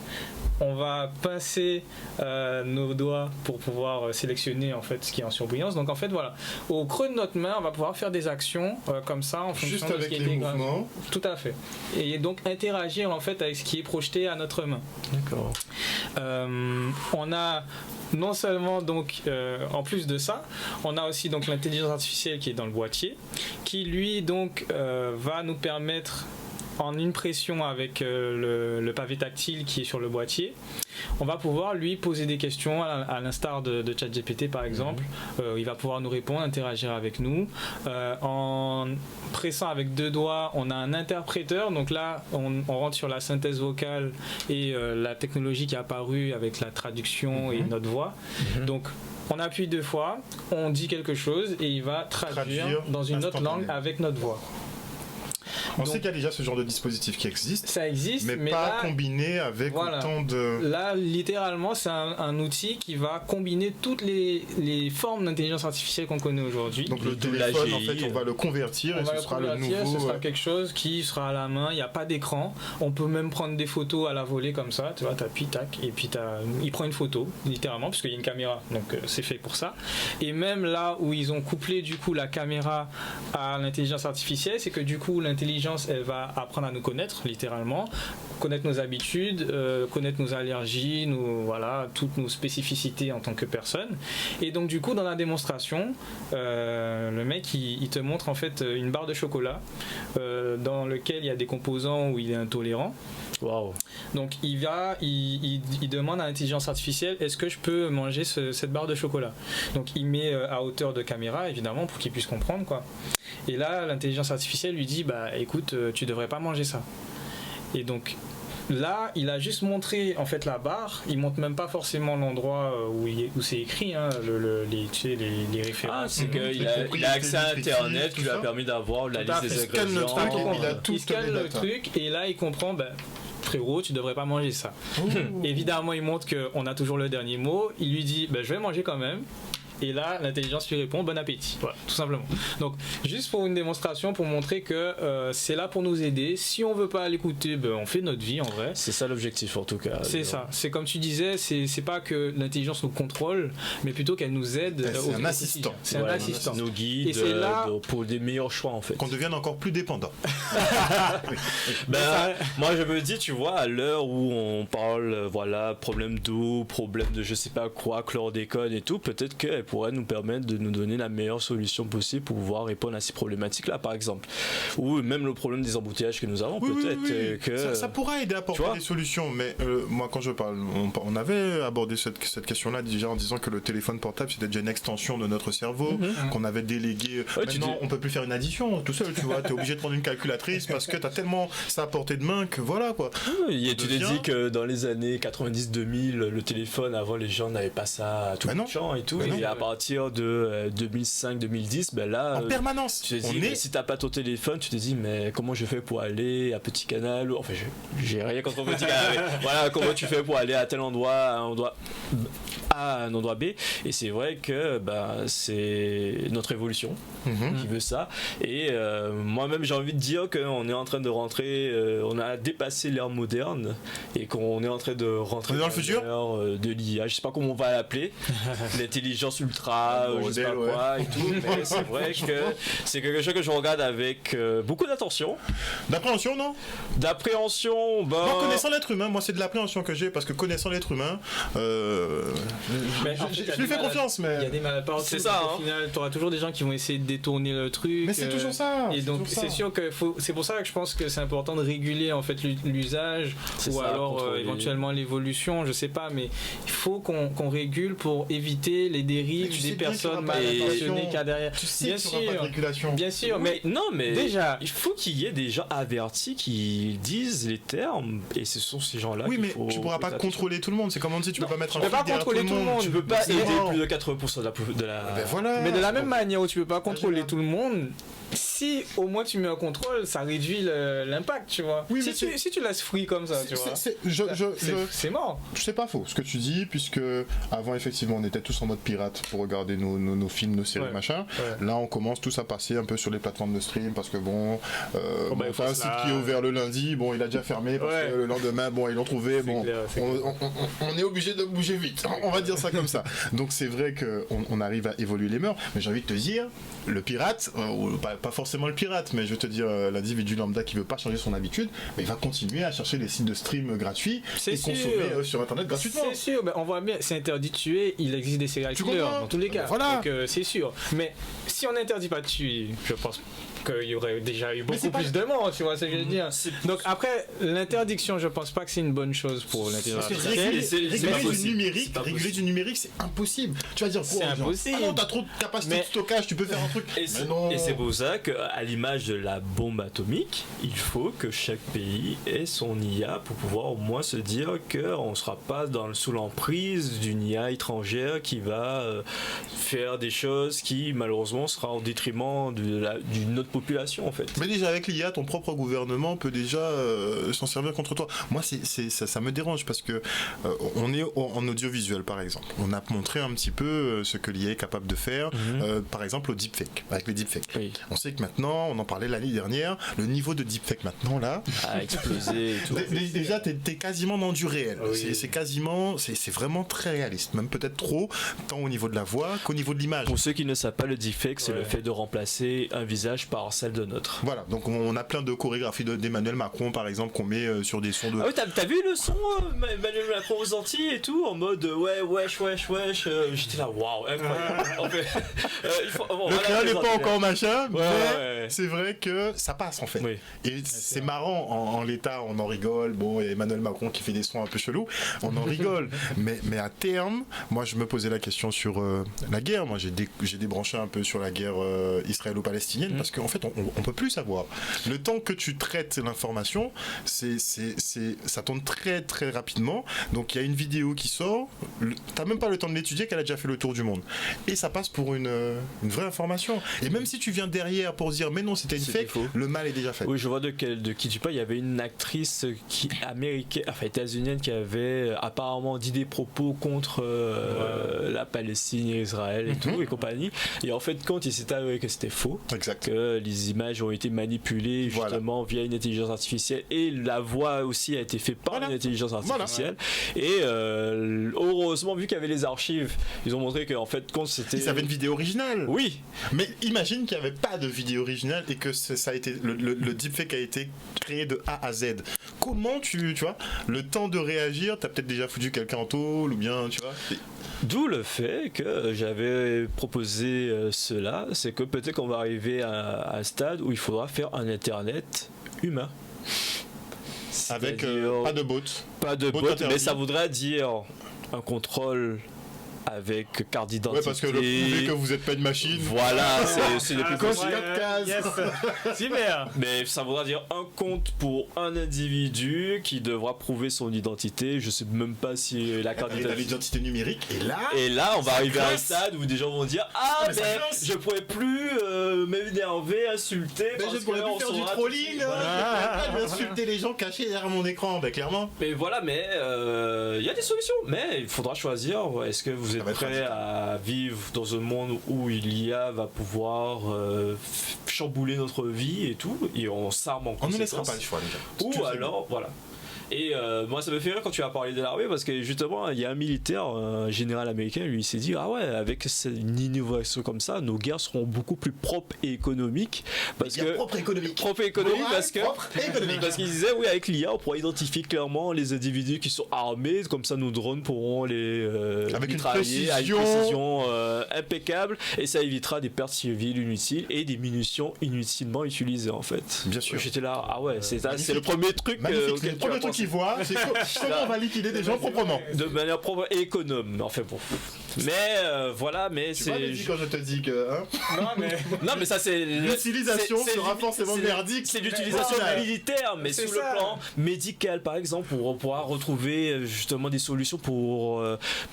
S6: On va pincer nos doigts pour pouvoir sélectionner en fait ce qui est en surbrillance. Donc en fait voilà, au creux de notre main, on va pouvoir faire des actions comme ça en fonction
S1: juste
S6: de
S1: avec
S6: ce qui
S1: les
S6: est
S1: mouvements.
S6: Tout à fait. Et donc interagir en fait avec ce qui est projeté à notre main.
S2: D'accord.
S6: On a non seulement donc en plus de ça, on a aussi donc l'intelligence artificielle qui est dans le boîtier, qui lui donc va nous permettre en une pression avec le pavé tactile qui est sur le boîtier, on va pouvoir lui poser des questions à l'instar de ChatGPT par exemple. Il va pouvoir nous répondre, interagir avec nous. En pressant avec 2 doigts, on a un interpréteur. Donc là, on rentre sur la synthèse vocale et la technologie qui est apparue avec la traduction et notre voix. Donc on appuie 2 fois, on dit quelque chose et il va traduire dans une autre langue avec notre voix.
S1: On sait qu'il y a déjà ce genre de dispositif qui existe.
S6: Ça existe,
S1: mais pas là, combiné avec autant de...
S6: Là, littéralement, c'est un outil qui va combiner toutes les formes d'intelligence artificielle qu'on connaît aujourd'hui.
S1: Donc le téléphone, en fait, on va le convertir et ce sera le nouveau...
S6: Ce sera quelque chose qui sera à la main, il n'y a pas d'écran. On peut même prendre des photos à la volée comme ça, tu vois, t'appuies, tac, et puis il prend une photo, littéralement, parce qu'il y a une caméra, donc c'est fait pour ça. Et même là où ils ont couplé du coup la caméra à l'intelligence artificielle, c'est que du coup l'intelligence elle va apprendre à nous connaître littéralement, connaître nos habitudes, connaître nos allergies, toutes nos spécificités en tant que personne. Et donc du coup dans la démonstration, le mec il te montre en fait une barre de chocolat dans lequel il y a des composants où il est intolérant.
S2: Wow.
S6: Donc il demande à l'intelligence artificielle est-ce que je peux manger cette barre de chocolat. Donc il met à hauteur de caméra évidemment pour qu'il puisse comprendre quoi. Et là l'intelligence artificielle lui dit bah écoute tu devrais pas manger ça. Et donc là il a juste montré en fait la barre, il montre même pas forcément l'endroit où c'est écrit les références.
S2: Ah c'est qu'il a accès à internet qui lui a permis d'avoir la liste des ingrédients.
S6: Il scanne le truc et là il comprend frérot, tu devrais pas manger ça. Évidemment, il montre qu'on a toujours le dernier mot. Il lui dit, je vais manger quand même. Et là, l'intelligence lui répond, bon appétit. Voilà, tout simplement. Donc, juste pour une démonstration, pour montrer que c'est là pour nous aider. Si on veut pas l'écouter, on fait notre vie en vrai.
S2: C'est ça l'objectif en tout cas.
S6: C'est ça. C'est comme tu disais, c'est pas que l'intelligence nous contrôle, mais plutôt qu'elle nous aide.
S1: C'est un assistant.
S6: C'est un assistant.
S2: Nous guide et c'est là pour des meilleurs choix en fait.
S1: Qu'on devienne encore plus dépendant.
S2: Moi je me dis, tu vois, à l'heure où on parle, problème d'eau, problème de je sais pas quoi, chlordécone et tout, peut-être qu'elle pourrait nous permettre de nous donner la meilleure solution possible pour pouvoir répondre à ces problématiques-là, par exemple. Ou même le problème des embouteillages que nous avons, peut-être que...
S1: Ça pourra aider à apporter des solutions, mais moi quand je parle, on avait abordé cette question-là déjà en disant que le téléphone portable c'était déjà une extension de notre cerveau, qu'on avait délégué... Maintenant, on peut plus faire une addition tout seul, tu vois, t'es obligé de prendre une calculatrice parce que t'as tellement ça à portée de main que voilà, quoi.
S2: Tu t'es dit que dans les années 90-2000, le téléphone, avant les gens n'avaient pas ça à tout le champ et tout, et à partir de 2005-2010, là...
S1: En permanence.
S2: Tu t'es dit, si t'as pas ton téléphone, tu te dis, mais comment je fais pour aller à Petit Canal? Enfin, j'ai rien contre Petit Canal, mais voilà, comment tu fais pour aller à tel endroit, à un endroit A, à un endroit B? Et c'est vrai que c'est notre évolution qui veut ça. Et moi-même, j'ai envie de dire qu'on est en train de rentrer, on a dépassé l'ère moderne et qu'on est en train de rentrer
S1: dans le futur
S2: de l'IA. Je sais pas comment on va l'appeler, l'intelligence ultra, je sais pas quoi et tout, mais c'est vrai que c'est quelque chose que je regarde avec beaucoup d'attention.
S1: D'appréhension, non?
S2: D'appréhension,
S1: Moi, connaissant l'être humain, moi c'est de l'appréhension que j'ai parce que connaissant l'être humain,
S6: Mais en fait, il y a
S1: Je lui
S6: des
S1: fais confiance,
S6: Il y a
S1: mais.
S6: des malades partout.
S2: C'est ça,
S6: Au final, tu auras toujours des gens qui vont essayer de détourner le truc.
S1: Mais c'est toujours ça.
S6: Et donc,
S1: toujours ça.
S6: c'est sûr que c'est pour ça que je pense que c'est important de réguler en fait l'usage
S2: C'est
S6: ou
S2: ça,
S6: alors
S2: contrôler.
S6: éventuellement l'évolution, je sais pas, mais il faut qu'on régule pour éviter les dérives
S1: Mais tu sais
S6: des
S1: bien
S6: personnes
S1: qu'il y
S6: mal
S1: aura pas
S6: intentionnées
S1: d'intention.
S6: qu'il y a derrière.
S1: Tu sais
S6: Bien
S1: qu'il n'y aura pas
S6: sûr.
S1: de régulation.
S6: Bien sûr, mais
S2: Non, mais
S6: déjà.
S2: il faut qu'il y ait des gens avertis qui disent les termes, et ce sont ces gens-là
S1: Oui,
S2: qu'il
S1: mais
S2: faut
S1: tu pourras pas
S2: faire
S1: contrôler tout le monde. C'est comme on dit, tu peux
S2: Non,
S1: pas mettre
S6: tu
S1: un
S6: peux pas
S1: flic derrière
S6: contrôler tout le monde.
S2: Tu peux pas
S1: C'est
S2: aider
S1: mort.
S2: plus de 80% de la.
S1: Ben voilà.
S6: Mais de la même manière où tu peux pas contrôler
S1: voilà.
S6: tout le monde, si au moins tu mets un contrôle, ça réduit l'impact, tu vois.
S1: Oui, mais
S6: si tu laisses free comme ça, tu vois. C'est mort.
S1: C'est pas faux ce que tu dis, puisque avant effectivement on était tous en mode pirate pour regarder nos films, nos séries,
S6: Ouais.
S1: machin.
S6: Ouais.
S1: Là on commence tous à passer un peu sur les plateformes de stream parce que bon,
S6: bah, il faut
S1: un site
S6: cela.
S1: qui est ouvert le lundi, bon il a déjà fermé parce
S6: Ouais.
S1: que le lendemain bon ils l'ont trouvé,
S6: C'est
S1: bon
S6: clair, c'est
S1: on est obligé de bouger vite, on va dire ça comme ça. Donc c'est vrai qu'on arrive à évoluer les mœurs, mais j'ai envie de te dire, le pirate, ou pas forcément le pirate, mais je veux te dire l'individu lambda qui veut pas changer son habitude, mais il va continuer à chercher les sites de stream gratuits
S6: C'est
S1: et
S6: sûr.
S1: consommer sur internet gratuitement.
S6: C'est sûr, ben, on voit bien, c'est interdit de tuer, il existe des serial
S1: Tu
S6: killers
S1: comprends
S6: dans tous les cas.
S1: Voilà.
S6: Donc c'est sûr. Mais si on n'interdit pas de tuer, je pense qu'il y aurait déjà eu beaucoup
S1: c'est pas-
S6: plus de morts, tu vois ce que je veux dire.
S2: C'est-
S6: Donc après, l'interdiction, je pense pas que c'est une bonne chose pour l'intelligence
S1: Parce que
S6: artificielle.
S2: c'est pas
S1: réguler du
S2: possible.
S1: numérique,
S2: C'est pas
S1: réguler
S2: possible.
S1: du numérique, c'est impossible. Tu vas dire quoi
S6: C'est
S1: aux gens
S6: impossible.
S1: Ah non, t'as trop de capacité
S6: Mais-
S1: de stockage, tu peux faire un truc.
S2: Et
S1: Mais
S2: c'est
S1: non.
S2: et c'est pour ça qu'à l'image de la bombe atomique, il faut que chaque pays ait son IA pour pouvoir au moins se dire qu'on ne sera pas sous l'emprise d'une IA étrangère qui va faire des choses qui malheureusement sera au détriment d'une autre population en fait.
S1: Mais déjà avec l'IA, ton propre gouvernement peut déjà s'en servir contre toi. Moi, ça me dérange parce que on est en audiovisuel par exemple. On a montré un petit peu ce que l'IA est capable de faire, par exemple au deepfake, avec les deepfakes.
S2: Oui.
S1: On sait que maintenant, on en parlait l'année dernière, le niveau de deepfake maintenant là,
S2: À exploser et tout.
S1: déjà t'es quasiment dans du réel.
S6: Oui.
S1: C'est vraiment très réaliste, même peut-être trop, tant au niveau de la voix qu'au niveau de l'image.
S2: Pour ceux qui ne savent pas, le deepfake, c'est
S6: Ouais.
S2: le fait de remplacer un visage par celle de notre.
S1: Voilà, donc on a plein de chorégraphies d'Emmanuel Macron par exemple qu'on met sur des sons de...
S2: Ah oui, t'as vu le son Emmanuel Macron aux Antilles et tout en mode ouais, wesh. J'étais là, waouh, incroyable. En fait,
S1: Le créole n'est pas encore machin, mais
S2: ouais.
S1: c'est vrai que ça passe en fait.
S2: Oui.
S1: Et c'est marrant, en l'état, on en rigole. Bon, il y a Emmanuel Macron qui fait des sons un peu chelous, on en rigole. mais à terme, moi je me posais la question sur la guerre. Moi j'ai débranché un peu sur la guerre israélo-palestinienne parce qu'en fait on peut plus savoir. Le temps que tu traites l'information, ça tourne très très rapidement. Donc il y a une vidéo qui sort, t'as même pas le temps de l'étudier qu'elle a déjà fait le tour du monde. Et ça passe pour une vraie information. Et même si tu viens derrière pour dire mais non c'était une
S2: C'était
S1: fake,
S2: faux.
S1: le mal est déjà fait.
S2: Oui, je vois de qui tu parles. Il y avait une actrice américaine, enfin états-unienne, qui avait apparemment dit des propos contre la Palestine et Israël et tout et compagnie. Et en fait, quand il s'est avéré que c'était faux,
S1: Exact.
S2: que les images ont été manipulées
S1: Voilà.
S2: justement via une intelligence artificielle et la voix aussi a été faite par
S1: Voilà.
S2: une intelligence
S1: Voilà.
S2: artificielle. Et heureusement, vu qu'il y avait les archives, ils ont montré qu'en fait, quand c'était.
S1: Ils avaient une vidéo originale.
S2: Oui,
S1: Mais imagine qu'il n'y avait pas de vidéo originale et que ça a été le deepfake a été créé de A à Z. Comment tu vois, le temps de réagir, t'as peut-être déjà foutu quelqu'un en tôle ou bien, tu vois.
S2: d'où le fait que j'avais proposé cela, c'est que peut-être qu'on va arriver à un stade où il faudra faire un internet humain.
S1: Avec
S2: C'est-à-dire
S1: pas de bots.
S2: pas de
S1: bot
S2: bot,
S1: interdit.
S2: mais ça voudrait dire un contrôle avec carte d'identité.
S1: Ouais, parce que le prouver que vous n'êtes pas une machine.
S2: Voilà, c'est le plus
S1: Coche
S2: possible.
S1: 4 cases.
S6: Yes. Super.
S2: Mais ça voudra dire un compte pour un individu qui devra prouver son identité. Je sais même pas si la carte
S1: Et t'as
S2: d'identité.
S1: l'identité numérique et là.
S2: Et là, on va arriver à un
S1: classe.
S2: stade où des gens vont dire ah
S1: mais ça
S2: ben
S1: classe.
S2: je pourrais plus m'énerver, insulter.
S1: Mais
S2: parce
S1: je pourrais
S2: que
S1: plus
S2: on
S1: faire du
S2: saura
S1: trolling.
S2: tout- Voilà.
S1: Je vais insulter les gens cachés derrière mon écran, ben clairement.
S2: Mais voilà, mais il y a des solutions. Mais il faudra choisir. Est-ce que vous êtes
S1: va être
S2: prêt à vivre dans un monde où l'IA va pouvoir chambouler notre vie et tout, et on s'arme en
S1: On ne laissera
S2: conséquence.
S1: pas le choix, les gars.
S2: Ou
S1: Tu le sais
S2: alors, voilà. Et moi, ça me fait rire quand tu as parlé de l'armée parce que justement, il y a un militaire, un général américain, lui, il s'est dit ah ouais, avec une innovation comme ça, nos guerres seront beaucoup plus propres et économiques. Parce que
S7: propre économique.
S2: propre et économique
S7: Moral,
S2: parce que
S7: propre et économique.
S2: parce qu'il disait oui, avec l'IA, on pourra identifier clairement les individus qui sont armés, comme ça nos drones pourront les
S1: Avec une
S2: mitrailler à une
S1: précision.
S2: précision impeccable, et ça évitera des pertes civiles inutiles et des munitions inutilement utilisées en fait.
S1: Bien sûr.
S2: J'étais là, ah ouais, c'est ça,
S1: magnifique.
S2: c'est le premier truc
S1: Magnifique. C'est
S2: auquel
S1: le
S2: tu vas
S1: premier truc
S2: penser.
S1: qu'ils voient, c'est comment on va liquider des gens proprement.
S2: De manière propre et économe, enfin bon. Mais voilà, mais
S1: Tu vois,
S2: c'est.
S1: Mehdi, quand je te dis que hein,
S6: Non, mais
S2: ça c'est.
S1: l'utilisation
S2: c'est-
S1: sera forcément
S2: c'est-
S1: merdique.
S2: C'est l'utilisation
S1: Voilà.
S2: militaire, mais
S6: C'est
S2: sous
S6: ça.
S2: le plan médical, par exemple, pour pouvoir retrouver justement des solutions pour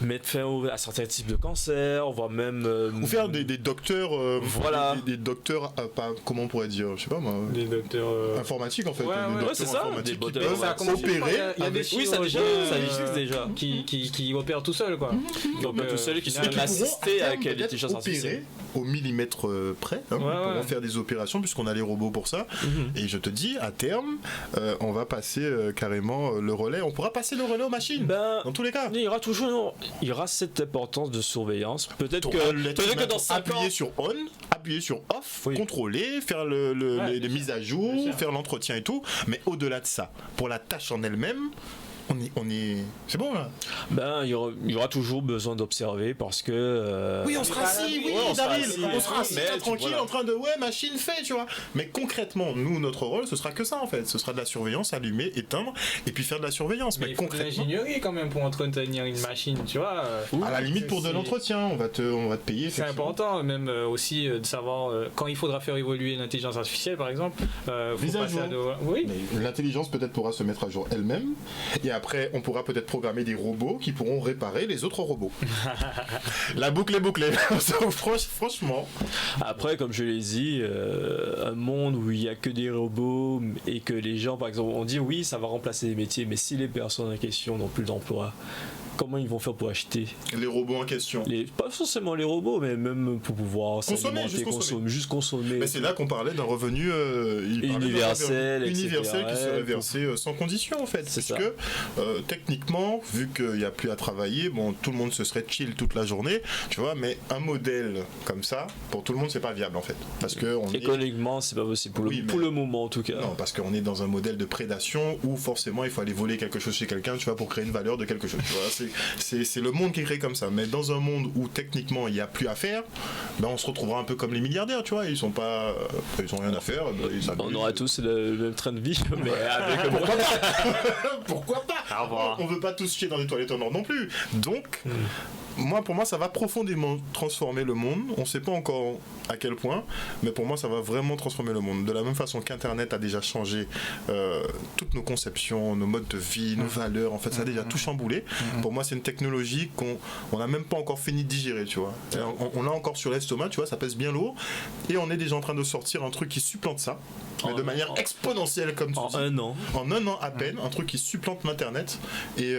S2: mettre fin à certains types de cancers, voire même.
S1: Ou faire des docteurs,
S2: Voilà.
S1: des docteurs, pas, comment on pourrait dire, je sais pas moi,
S6: des docteurs.
S1: informatiques en fait,
S6: Ouais,
S1: des
S6: ouais,
S1: docteurs
S2: c'est ça,
S1: informatiques
S2: des
S1: qui
S2: docteurs
S1: peuvent
S2: informatiques.
S1: opérer.
S6: Il y a des
S1: avec-
S2: Oui, ça déjà,
S6: chirurgiens,
S2: ça existe déjà.
S6: qui opèrent tout seul quoi.
S2: Donc tout seul qui
S6: au
S2: sont
S6: final,
S1: qui pourront,
S2: assistés
S1: à
S2: avec
S1: terme, peut-être
S2: l'intelligence artificielle.
S1: opérer au millimètre près, hein,
S6: Ouais,
S1: ils pourront
S6: ouais.
S1: faire des opérations puisqu'on a les robots pour ça. Et je te dis, à terme, on va passer carrément le relais. On pourra passer le relais aux machines.
S2: Ben,
S1: Dans tous les cas.
S2: il y aura cette importance de surveillance. Peut-être
S1: T'auras
S2: que,
S1: l'être
S2: peut-être que
S1: humain
S2: dans 5 ans.
S1: appuyer sur on, appuyer sur off,
S2: Oui.
S1: contrôler, faire les
S6: bien
S1: mises à
S6: Bien
S1: jour,
S6: sûr.
S1: faire l'entretien et tout. Mais au-delà de ça, pour la tâche en elle-même, on est, c'est bon là.
S2: Ben, il y aura toujours besoin d'observer parce que.
S1: Oui, on sera assis, oui,
S2: Ouais, on sera
S1: Daryl,
S2: assis,
S1: on sera assis
S2: mais
S1: là,
S2: tu-
S1: tranquille
S2: voilà.
S1: en train de machine fait, tu vois. Mais concrètement, nous, notre rôle, ce sera que ça en fait. Ce sera de la surveillance, allumer, éteindre, et puis faire de la surveillance.
S6: Mais
S1: Mais
S6: il faut de
S1: concrètement,
S6: l'ingénierie quand même pour entretenir une machine, tu vois.
S1: à la limite pour de
S6: C'est-
S1: l'entretien, on va te payer.
S6: C'est
S1: effectivement.
S6: important, même aussi de savoir quand il faudra faire évoluer l'intelligence artificielle, par exemple. Faut
S1: Mise à
S6: passer
S1: jour.
S6: Oui.
S1: Mais l'intelligence peut-être pourra se mettre à jour elle-même, et après on pourra peut-être programmer des robots qui pourront réparer les autres robots. La boucle est bouclée. Franchement,
S2: Après, comme je l'ai dit, un monde où il n'y a que des robots et que les gens, par exemple, on dit oui, ça va remplacer les métiers, mais si les personnes en question n'ont plus d'emploi, comment ils vont faire pour acheter
S1: les robots en question.
S2: pas forcément les robots, mais même pour pouvoir
S1: Consommer,
S2: s'alimenter, juste consommer.
S1: Mais c'est là qu'on parlait d'un revenu il parlait d'un
S2: Universel,
S1: revenu
S2: etc.
S1: universel qui serait versé sans condition en fait.
S2: C'est
S1: Puisque techniquement, vu qu'il n'y a plus à travailler, bon, tout le monde se serait chill toute la journée, tu vois, mais un modèle comme ça, pour tout le monde, c'est pas viable en fait. Parce que on est...
S2: Économiquement, c'est pas possible pour,
S1: Oui,
S2: pour
S1: mais-
S2: le moment en tout cas.
S1: Non, parce qu'on est dans un modèle de prédation où forcément il faut aller voler quelque chose chez quelqu'un, tu vois, pour créer une valeur de quelque chose. Tu vois, c'est le monde qui est créé comme ça. Mais dans un monde où techniquement il n'y a plus à faire, ben on se retrouvera un peu comme les milliardaires, tu vois. Ils sont pas, ils ont rien à faire. Ben, ils
S2: On
S1: s'amusent.
S2: aura tous le même train de vie, mais avec
S1: Pourquoi pas Pourquoi pas
S2: Au revoir.
S1: On veut pas tous chier dans les toilettes en or non plus. Donc, pour moi, ça va profondément transformer le monde. On sait pas encore à quel point, mais pour moi, ça va vraiment transformer le monde. De la même façon qu'Internet a déjà changé toutes nos conceptions, nos modes de vie, nos valeurs. En fait, ça a déjà tout chamboulé. Pour moi, c'est une technologie qu'on n'a même pas encore fini de digérer, tu vois. Et on l'a encore sur l'estomac, tu vois, ça pèse bien lourd. Et on est déjà en train de sortir un truc qui supplante ça, mais de manière exponentielle, comme tu
S2: en
S1: dis.
S2: un an.
S1: En un an à peine, un truc qui supplante Internet. Et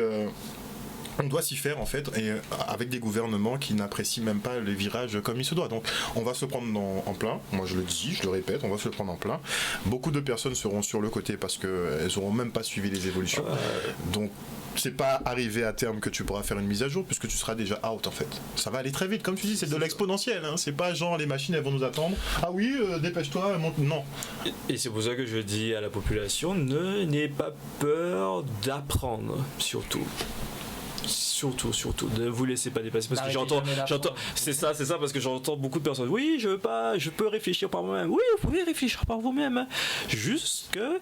S1: on doit s'y faire en fait, et avec des gouvernements qui n'apprécient même pas les virages comme il se doit. Donc on va se prendre en plein, moi je le dis, je le répète, on va se le prendre en plein. Beaucoup de personnes seront sur le côté parce qu'elles n'auront même pas suivi les évolutions. Donc c'est pas arrivé à terme que tu pourras faire une mise à jour puisque tu seras déjà out en fait. Ça va aller très vite, comme tu dis, c'est de l'exponentiel, hein. C'est pas genre les machines elles vont nous attendre. Ah oui, dépêche-toi, monte. Non.
S2: Et c'est pour ça que je dis à la population, n'ayez pas peur d'apprendre, surtout. Surtout, ne vous laissez pas dépasser parce que j'entends, c'est ça, parce que j'entends beaucoup de personnes. Oui, je peux réfléchir par moi-même. Oui, vous pouvez réfléchir par vous-même. Juste que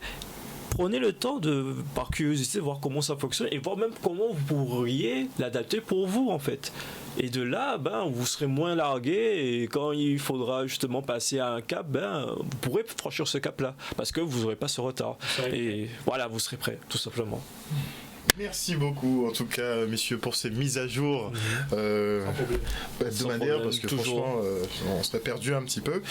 S2: prenez le temps de, par curiosité, voir comment ça fonctionne et voir même comment vous pourriez l'adapter pour vous en fait. Et de là, vous serez moins largué et quand il faudra justement passer à un cap, vous pourrez franchir ce cap-là parce que vous n'aurez pas ce retard. Et voilà, vous serez prêt, tout simplement.
S1: Merci beaucoup, en tout cas, messieurs, pour ces mises à jour hebdomadaires, parce que
S2: toujours.
S1: franchement, on serait perdu un petit peu.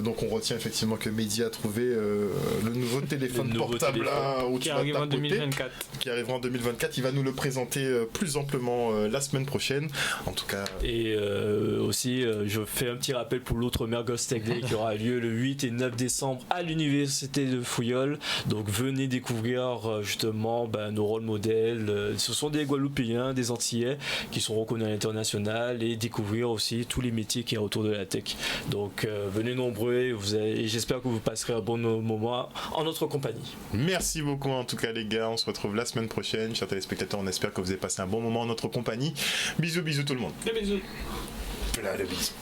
S1: Donc, on retient effectivement que Mehdi a trouvé le nouveau téléphone portable là, où
S6: Qui
S1: tu vas
S6: arrive en
S1: tapoter,
S6: 2024.
S1: qui arrivera en 2024. Il va nous le présenter plus amplement la semaine prochaine. En tout cas.
S2: Et aussi, je fais un petit rappel pour l'autre Mergos Tech Day qui aura lieu le 8 et 9 décembre à l'université de Fouillol. Donc venez découvrir justement nos rôles modèles. Ce sont des Guadeloupéens, des Antillais qui sont reconnus à l'international et découvrir aussi tous les métiers qu'il y a autour de la tech. Donc venez nombreux et j'espère que vous passerez un bon moment en notre compagnie.
S1: Merci beaucoup en tout cas les gars, on se retrouve la semaine prochaine. Chers téléspectateurs, on espère que vous avez passé un bon moment en notre compagnie. Bisous, bisous tout le monde.
S6: Des bisous.
S1: Là, le bisou.